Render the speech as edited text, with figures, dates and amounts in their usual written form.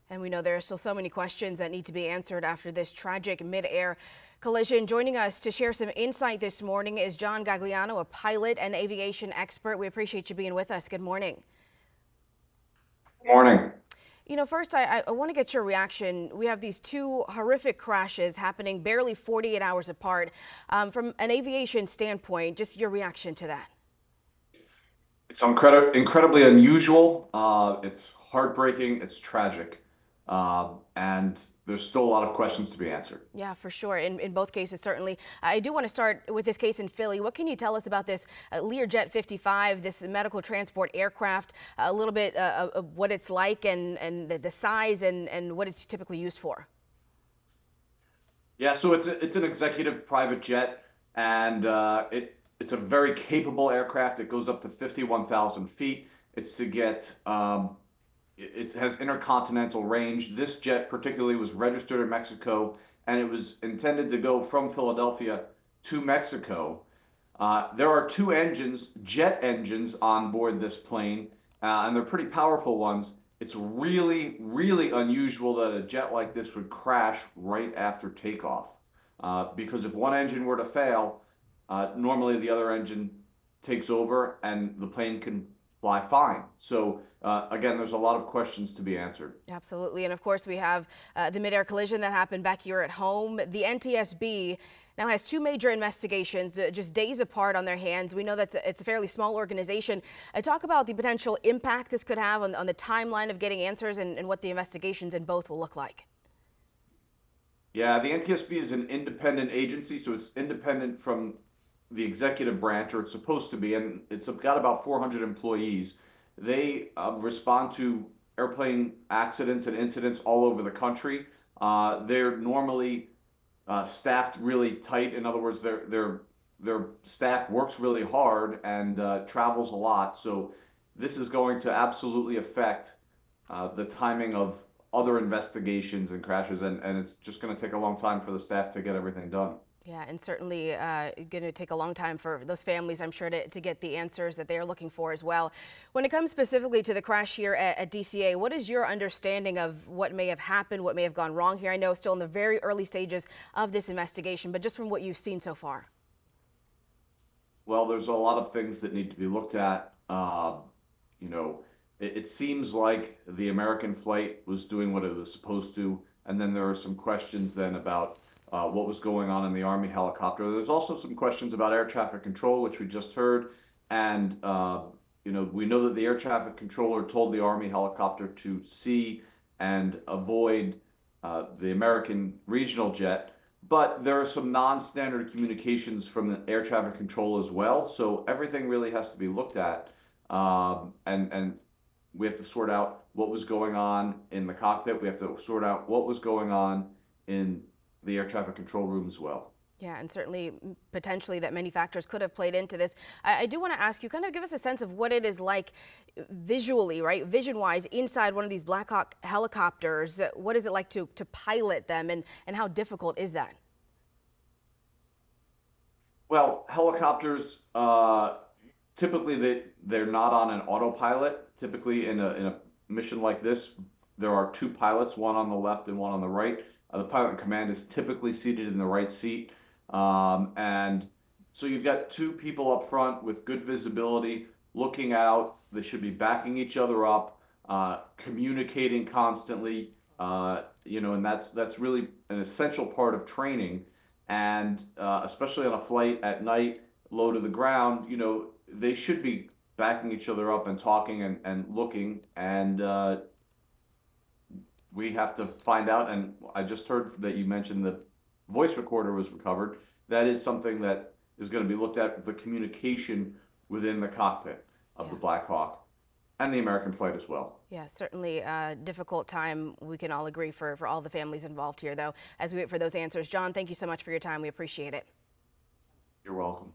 And we know there are still so many questions that need to be answered after this tragic mid-air collision. Joining us to share some insight this morning is John Gagliano, a pilot and aviation expert. We appreciate you being with us. Good morning. Good morning. First, I want to get your reaction. We have these two horrific crashes happening barely 48 hours apart. From an aviation standpoint, just your reaction to that. It's incredibly unusual. It's heartbreaking. It's tragic. And there's still a lot of questions to be answered. Yeah, for sure. In both cases, certainly. I do want to start with this case in Philly. What can you tell us about this Learjet 55, this medical transport aircraft, a little bit of what it's like and the size and what it's typically used for? Yeah, so it's an executive private jet, and it's a very capable aircraft. It goes up to 51,000 feet. It's to get it has intercontinental range. This jet particularly was registered in Mexico, and it was intended to go from Philadelphia to Mexico. There are two engines, jet engines, on board this plane, and they're pretty powerful ones. It's really, really unusual that a jet like this would crash right after takeoff. Because if one engine were to fail, normally the other engine takes over and the plane can fly fine. So again, there's a lot of questions to be answered. Absolutely. And of course, we have the midair collision that happened back here at home. The NTSB now has two major investigations just days apart on their hands. We know that it's a fairly small organization. Talk about the potential impact this could have on the timeline of getting answers and what the investigations in both will look like. Yeah, the NTSB is an independent agency, so it's independent from the executive branch, or it's supposed to be, and it's got about 400 employees. They respond to airplane accidents and incidents all over the country. They're normally staffed really tight. In other words, their staff works really hard and travels a lot. So this is going to absolutely affect the timing of other investigations and crashes, and it's just going to take a long time for the staff to get everything done. Yeah, and certainly going to take a long time for those families, I'm sure, to get the answers that they are looking for as well. When it comes specifically to the crash here at DCA, what is your understanding of what may have happened, what may have gone wrong here? I know still in the very early stages of this investigation, but just from what you've seen so far. Well, there's a lot of things that need to be looked at. You know, it seems like the American flight was doing what it was supposed to, and then there are some questions then about what was going on in the Army helicopter. There's also some questions about air traffic control, which we just heard, and we know that the air traffic controller told the Army helicopter to see and avoid the American regional jet. But there are some non-standard communications from the air traffic control as well. So everything really has to be looked at, and we have to sort out what was going on in the cockpit. We have to sort out what was going on in the air traffic control room as well. Yeah, and certainly potentially that many factors could have played into this. I do want to ask you, kind of give us a sense of what it is like visually, right? Vision-wise, inside one of these Black Hawk helicopters. What is it like to pilot them, and how difficult is that? Well, helicopters typically they're not on an autopilot. Typically in a mission like this, there are two pilots, one on the left and one on the right. The pilot in command is typically seated in the right seat. And so you've got two people up front with good visibility, looking out. They should be backing each other up, communicating constantly. And that's really an essential part of training. And especially on a flight at night, low to the ground, they should be backing each other up and talking and looking. And we have to find out. And I just heard that you mentioned the voice recorder was recovered. That is something that is going to be looked at, the communication within the cockpit of the Black Hawk and the American flight as well. Yeah, certainly a difficult time. We can all agree for all the families involved here, though, as we wait for those answers. John, thank you so much for your time. We appreciate it. You're welcome.